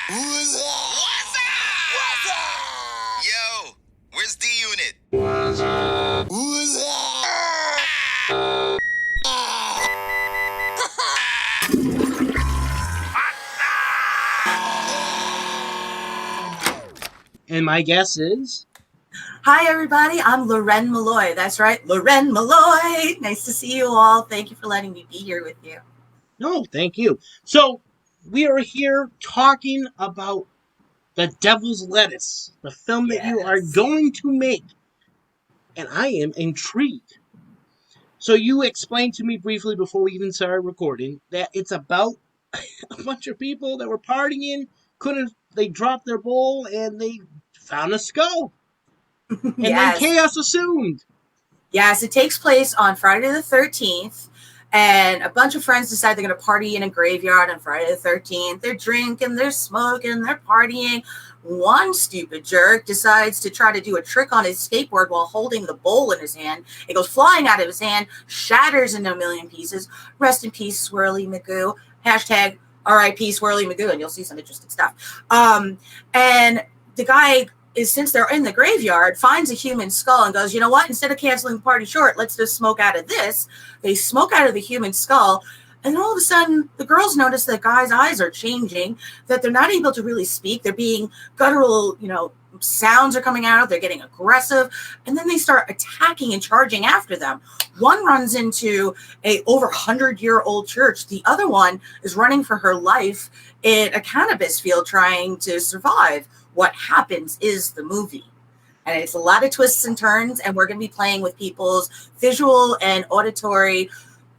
What's up? What's up? What's up? Yo, where's D Unit? What's up? And my guess is... Hi, everybody. I'm Loren Molloy. That's right, Loren Molloy. Nice to see you all. Thank you for letting me be here with you. No, thank you. So, we are here talking about The Devil's Lettuce, the film that you are Yes. going to make. And I am intrigued. So, you explained to me briefly before we even started recording that it's about a bunch of people that were partying, they dropped their bowl and they found a skull. And then Yes. chaos assumed. Yes, it takes place on Friday the 13th. And a bunch of friends decide they're going to party in a graveyard on Friday the 13th. They're drinking, they're smoking, they're partying. One stupid jerk decides to try to do a trick on his skateboard while holding the bowl in his hand. It goes flying out of his hand, shatters into a million pieces. Rest in peace, Swirly Magoo. Hashtag RIP Swirly Magoo, and you'll see some interesting stuff. And the guy is, since they're in the graveyard, finds a human skull and goes, you know what? Instead of canceling the party short, let's just smoke out of this. They smoke out of the human skull. And all of a sudden, the girls notice that guy's eyes are changing, that they're not able to really speak. They're being guttural, sounds are coming out. They're getting aggressive. And then they start attacking and charging after them. One runs into a over 100-year-old church. The other one is running for her life in a cannabis field trying to survive. What happens is the movie. And it's a lot of twists and turns, and we're going to be playing with people's visual and auditory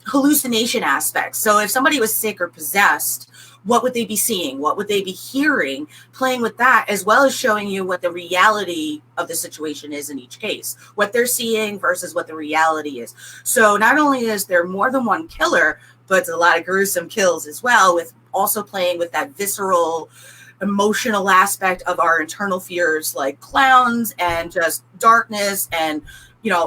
hallucination aspects. So if somebody was sick or possessed, what would they be seeing? What would they be hearing? Playing with that, as well as showing you what the reality of the situation is in each case, what they're seeing versus what the reality is. So not only is there more than one killer, but it's a lot of gruesome kills as well, with also playing with that visceral emotional aspect of our internal fears, like clowns and just darkness, and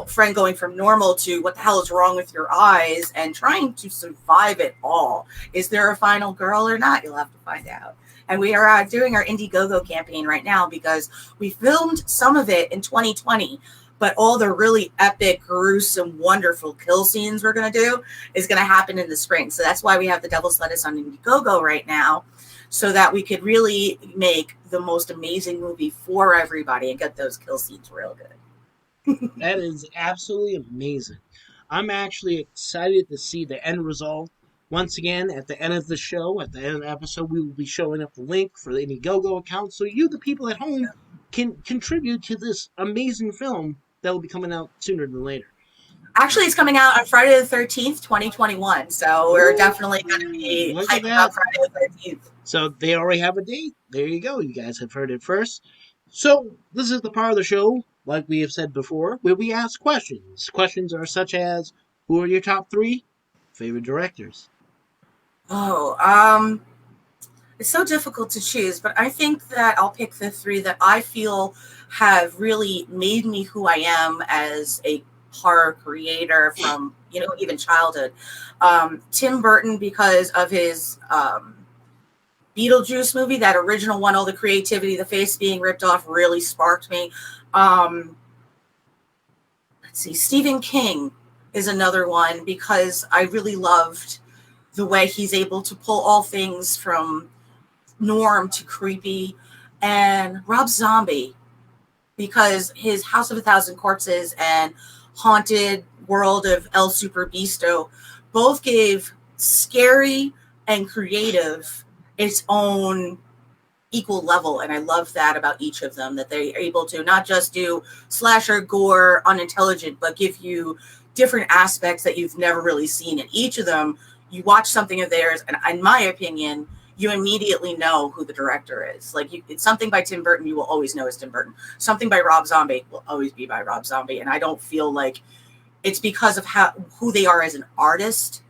friend going from normal to what the hell is wrong with your eyes, and trying to survive it all. Is there a final girl or not? You'll have to find out. And we are doing our Indiegogo campaign right now because we filmed some of it in 2020, but all the really epic, gruesome, wonderful kill scenes we're going to do is going to happen in the spring. So that's why we have the Devil's Lettuce on Indiegogo right now, so that we could really make the most amazing movie for everybody and get those kill scenes real good. That is absolutely amazing. I'm actually excited to see the end result. Once again, at the end of the show, at the end of the episode, we will be showing up the link for the Indiegogo account so you, the people at home, can contribute to this amazing film that will be coming out sooner than later. Actually, it's coming out on Friday the 13th, 2021. So we're definitely going to be hyping up Friday the 13th. So they already have a date. There you go. You guys have heard it first. So this is the part of the show, like we have said before, where we ask questions. Questions are such as, who are your top 3 favorite directors? It's so difficult to choose, but I think that I'll pick the 3 that I feel have really made me who I am as a horror creator from, even childhood. Tim Burton, because of his Beetlejuice movie, that original one, all the creativity, the face being ripped off really sparked me. Let's see, Stephen King is another one, because I really loved the way he's able to pull all things from norm to creepy. And Rob Zombie, because his House of a Thousand Corpses and Haunted World of El Superbeasto both gave scary and creative its own equal level. And I love that about each of them, that they're able to not just do slasher, gore, unintelligent, but give you different aspects that you've never really seen. And each of them, you watch something of theirs, and in my opinion, you immediately know who the director is. Like, it's something by Tim Burton, you will always know it's Tim Burton. Something by Rob Zombie will always be by Rob Zombie. And I don't feel like it's because of who they are as an artist.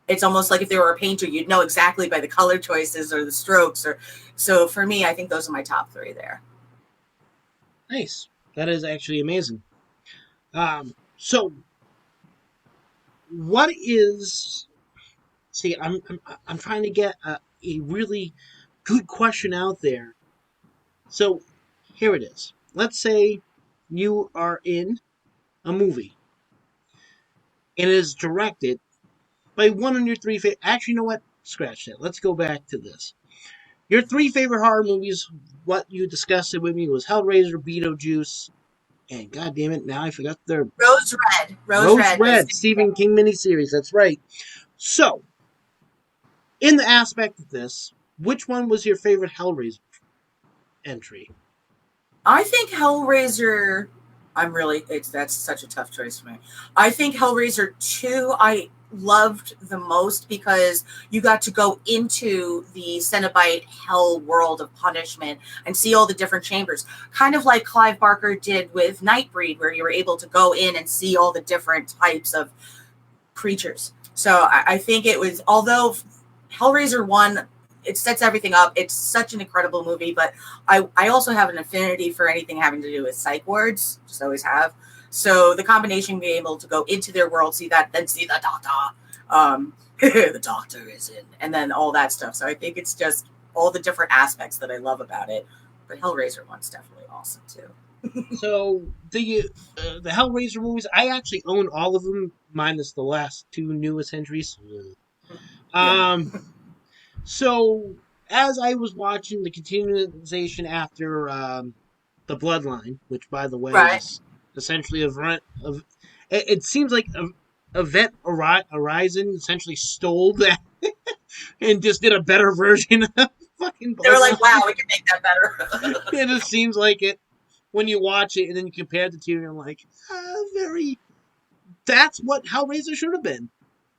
It's almost like if they were a painter, you'd know exactly by the color choices or the strokes. So for me, I think those are my top 3 there. Nice. That is actually amazing. So, what is... See, I'm trying to get a really good question out there. So here it is. Let's say you are in a movie and it is directed by one of your three favorite. Actually, you know what? Scratch that. Let's go back to this. Your three favorite horror movies, what you discussed it with me was Hellraiser, Beetlejuice, and God damn it, now I forgot their Rose Red. Rose Was Red, Stephen King miniseries. That's right. So, in the aspect of this, which one was your favorite Hellraiser entry? I think Hellraiser. That's such a tough choice for me. I think Hellraiser 2 I loved the most because you got to go into the Cenobite hell world of punishment and see all the different chambers. Kind of like Clive Barker did with Nightbreed, where you were able to go in and see all the different types of creatures. So I think it was, although Hellraiser 1, it sets everything up. It's such an incredible movie, but I also have an affinity for anything having to do with psych wards, just always have. So the combination being able to go into their world, see that, then see the doctor, the doctor is in, and then all that stuff. So I think it's just all the different aspects that I love about it. But Hellraiser 1's definitely awesome too. So the Hellraiser movies, I actually own all of them, minus the last two newest entries. So as I was watching the continuation after the Bloodline, which by the way is essentially it seems like Event Horizon essentially stole that and just did a better version of fucking Bloodline. They were like, wow, we can make that better. It just seems like it when you watch it and then you compare the two, and you're like, that's what Hellraiser should have been.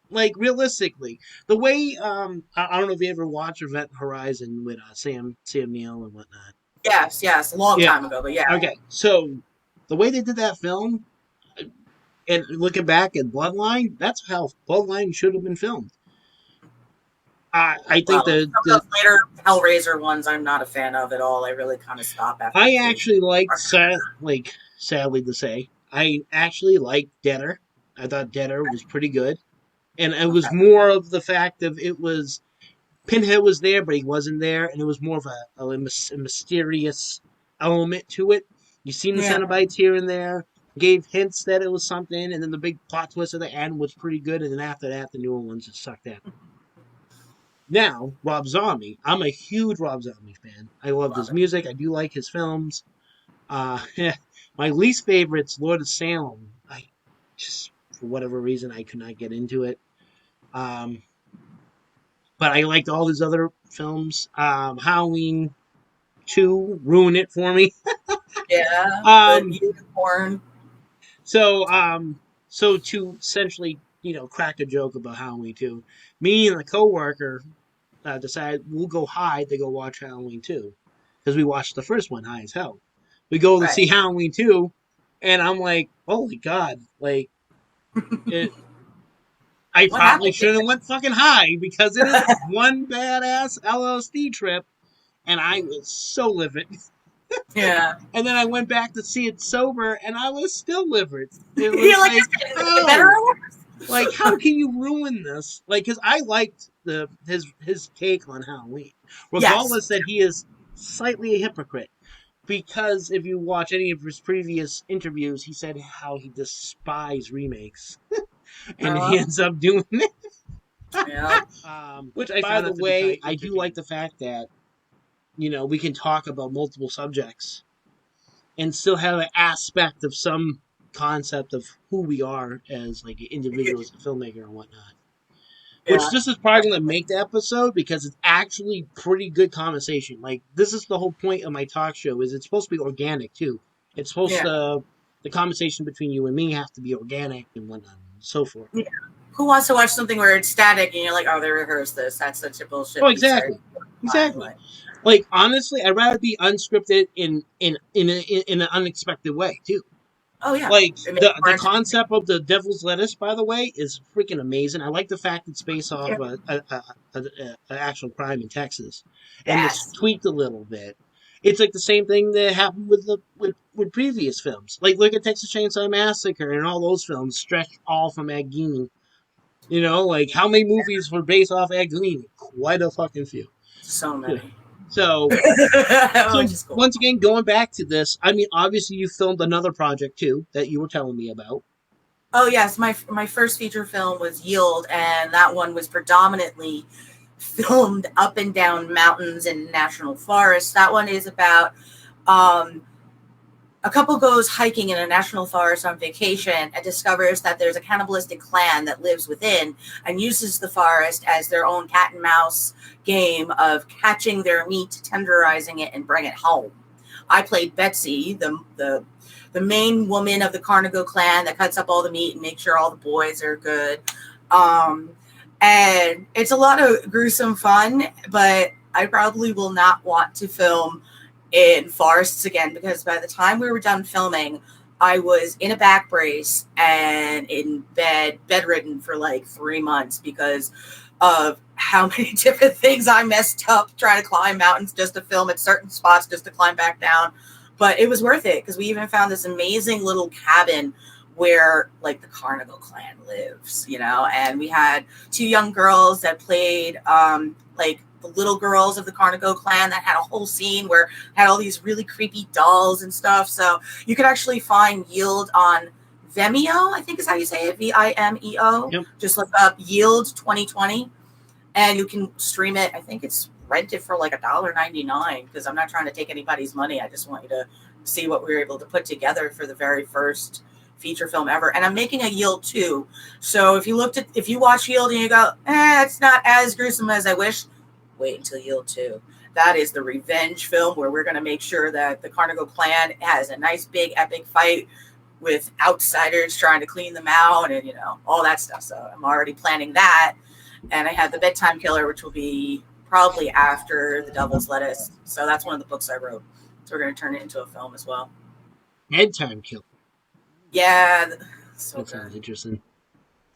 Like, realistically, the way I don't know if you ever watched Event Horizon with Sam Neill and whatnot. Yes, a long time ago, but yeah. Okay, so the way they did that film, and looking back at Bloodline, that's how Bloodline should have been filmed. I think some of the later Hellraiser ones I'm not a fan of at all. I really kind of stop after. I actually liked, sadly to say, I actually liked Deader. I thought Deader was pretty good. And it was more of the fact of it was Pinhead was there, but he wasn't there, and it was more of a mysterious element to it. You seen the Cenobites here and there, gave hints that it was something, and then the big plot twist at the end was pretty good, and then after that, the newer ones just sucked in. Now, Rob Zombie. I'm a huge Rob Zombie fan. I love his music. I do like his films. My least favorite's Lord of Salem. I just, for whatever reason, I could not get into it. But I liked all his other films. Halloween 2 ruined it for me. Yeah. Unicorn. So to essentially, crack a joke about Halloween 2, me and a coworker decided we'll go hide to go watch Halloween 2 because we watched the first one high as hell. We go to see Halloween 2, and I'm like, holy God, like I probably shouldn't have went fucking high because it is one badass LSD trip, and I was so livid. Yeah. And then I went back to see it sober, and I was still livid. It was You're like better or worse? Like, how can you ruin this? Like, because I liked his take on Halloween, regardless that he is slightly a hypocrite. Because if you watch any of his previous interviews, he said how he despised remakes. And he ends up doing it. Yeah. Which, by the way, I do like the fact that, we can talk about multiple subjects and still have an aspect of some concept of who we are as, like, individuals, a filmmaker and whatnot. Which this is probably going to make the episode because it's actually pretty good conversation. Like, this is the whole point of my talk show, is it's supposed to be organic, too. It's supposed to, the conversation between you and me have to be organic and whatnot and so forth. Yeah. Who wants to watch something where it's static and you're like, oh, they rehearsed this? That's such a bullshit. Oh, exactly. Exactly. Like, honestly, I'd rather be unscripted in an unexpected way, too. Oh, yeah. Like, the concept of the Devil's Lettuce, by the way, is freaking amazing. I like the fact it's based off an actual crime in Texas. And it's tweaked a little bit. It's like the same thing that happened with previous films. Like, look at Texas Chainsaw Massacre and all those films stretched all from Ed Gein. Like, how many movies were based off Ed Gein? Quite a fucking few. So many. So, Which is cool. once again, going back to this, I mean, obviously you filmed another project too that you were telling me about. Oh yes, my first feature film was Yield, and that one was predominantly filmed up and down mountains and national forests. That one is about um, a couple goes hiking in a national forest on vacation and discovers that there's a cannibalistic clan that lives within and uses the forest as their own cat and mouse game of catching their meat, tenderizing it, and bring it home. I played Betsy, the main woman of the Carnigo clan that cuts up all the meat and makes sure all the boys are good. And it's a lot of gruesome fun, but I probably will not want to film in forests again, because by the time we were done filming, I was in a back brace and in bedridden for like 3 months because of how many different things I messed up trying to climb mountains just to film at certain spots just to climb back down. But it was worth it because we even found this amazing little cabin where like the Carnival clan lives, you know, and we had 2 young girls that played like the little girls of the Carnigo clan that had a whole scene where had all these really creepy dolls and stuff. So you could actually find Yield on Vimeo, I think is how you say it, Vimeo. Yep. Just look up Yield 2020 and you can stream it. I think it's rented for like $1.99 because I'm not trying to take anybody's money. I just want you to see what we were able to put together for the very first feature film ever. And I'm making a Yield 2. So if you watch Yield and you go, it's not as gruesome as I wish, wait until Yield 2. That is the revenge film where we're going to make sure that the Carnival clan has a nice big epic fight with outsiders trying to clean them out and, you know, all that stuff. So I'm already planning that. And I have The Bedtime Killer, which will be probably after The Devil's Lettuce. So that's one of the books I wrote. So we're going to turn it into a film as well. Bedtime Killer. Yeah. So That sounds interesting.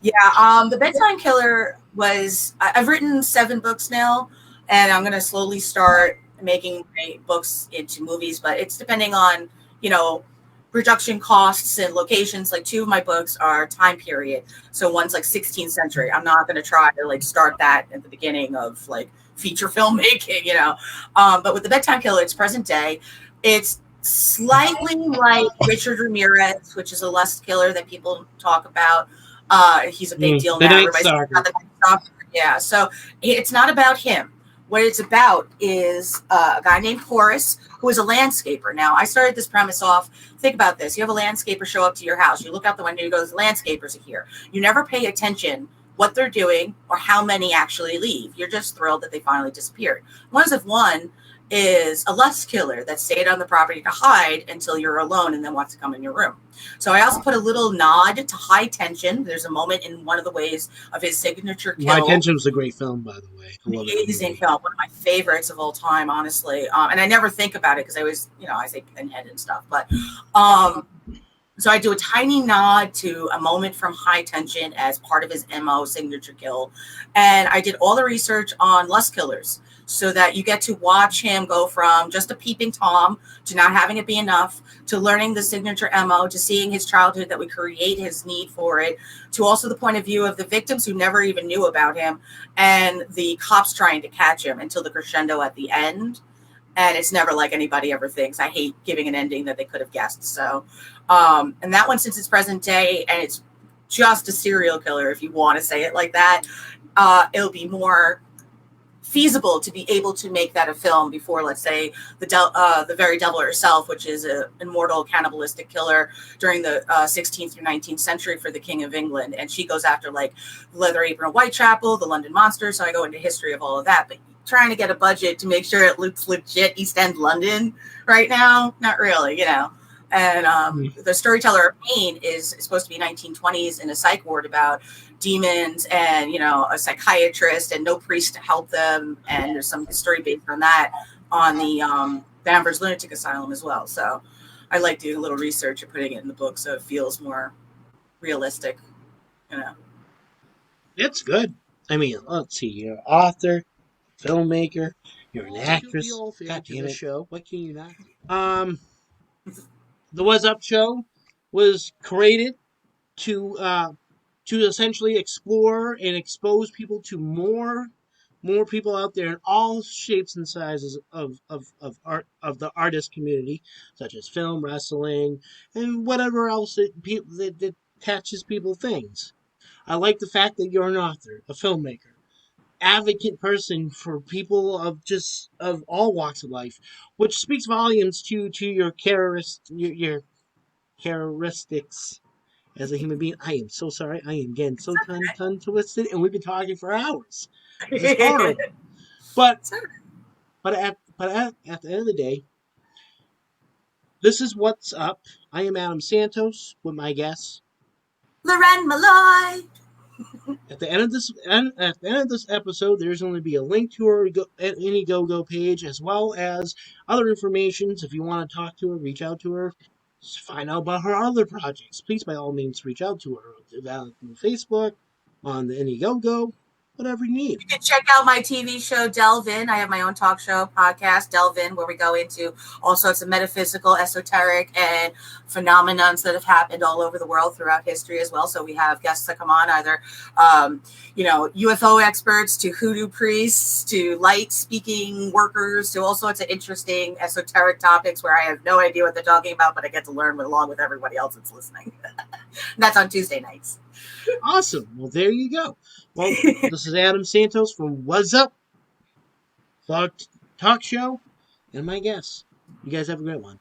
Yeah. The Bedtime Killer was, I've written 7 books now, and I'm going to slowly start making my books into movies, but it's depending on, you know, production costs and locations. Like 2 of my books are time period. So one's like 16th century. I'm not going to try to like start that at the beginning of like feature filmmaking, you know. But with The Bedtime Killer, it's present day. It's slightly like Richard Ramirez, which is a lust killer that people talk about. He's a big deal the now. Night Everybody's Stalker. about the Night Stalker. Yeah, so it's not about him. What it's about is a guy named Horace, who is a landscaper. Now, I started this premise off. Think about this. You have a landscaper show up to your house. You look out the window, you go, the landscapers are here. You never pay attention what they're doing or how many actually leave. You're just thrilled that they finally disappeared. One is a lust killer that stayed on the property to hide until you're alone and then wants to come in your room. So I also put a little nod to High Tension. There's a moment in one of the ways of his signature kill. High Tension was a great film, by the way. Amazing film, one of my favorites of all time, honestly. And I never think about it because I was, you know, I say pinhead and stuff. But so I do a tiny nod to a moment from High Tension as part of his MO signature kill. And I did all the research on lust killers, so that you get to watch him go from just a peeping Tom to not having it be enough, to learning the signature MO, to seeing his childhood that we create his need for it, to also the point of view of the victims who never even knew about him and the cops trying to catch him until the crescendo at the end. And it's never like anybody ever thinks. I hate giving an ending that they could have guessed. So, and that one, since it's present day and it's just a serial killer, if you want to say it like that, it'll be more feasible to be able to make that a film before, let's say, the very devil herself, which is an immortal cannibalistic killer during the 16th through 19th century for the King of England. And she goes after like Leather Apron of Whitechapel, the London Monster. So I go into history of all of that, but trying to get a budget to make sure it looks legit East End London right now, not really, you know. And the Storyteller of Pain is supposed to be 1920s in a psych ward about demons and, you know, a psychiatrist and no priest to help them. And there's some history based on that on the Danvers Lunatic Asylum as well. So I like doing a little research and putting it in the book so it feels more realistic, you know. It's good. I mean, let's see. You're an author, filmmaker, you're an actress. God damn it. Show. What can you not do? The What's Up show was created to essentially explore and expose people to more more people out there in all shapes and sizes of art of the artist community, such as film, wrestling, and whatever else that catches people things. I like the fact that you're an author, a filmmaker, advocate person for people of all walks of life, which speaks volumes to your characteristics as a human being. I am so sorry. I am getting so tongue twisted, and we've been talking for hours. This is horrible. But at the end of the day, this is what's up. I am Adam Santos with my guest. Loren Molloy. At the end of this episode, there's going to be a link to her Indiegogo page, as well as other information. If you want to talk to her, reach out to her, find out about her other projects. Please, by all means, reach out to her on Facebook, on the Indiegogo, whatever you need. You can check out my TV show, Delve In. I have my own talk show podcast, Delve In, where we go into all sorts of metaphysical, esoteric, and phenomenons that have happened all over the world throughout history as well. So we have guests that come on, either, UFO experts to hoodoo priests to light-speaking workers to all sorts of interesting esoteric topics where I have no idea what they're talking about, but I get to learn along with everybody else that's listening. And that's on Tuesday nights. Awesome. Well, there you go. Well, this is Adam Santos from What's Up Talk Show, and my guest. You guys have a great one.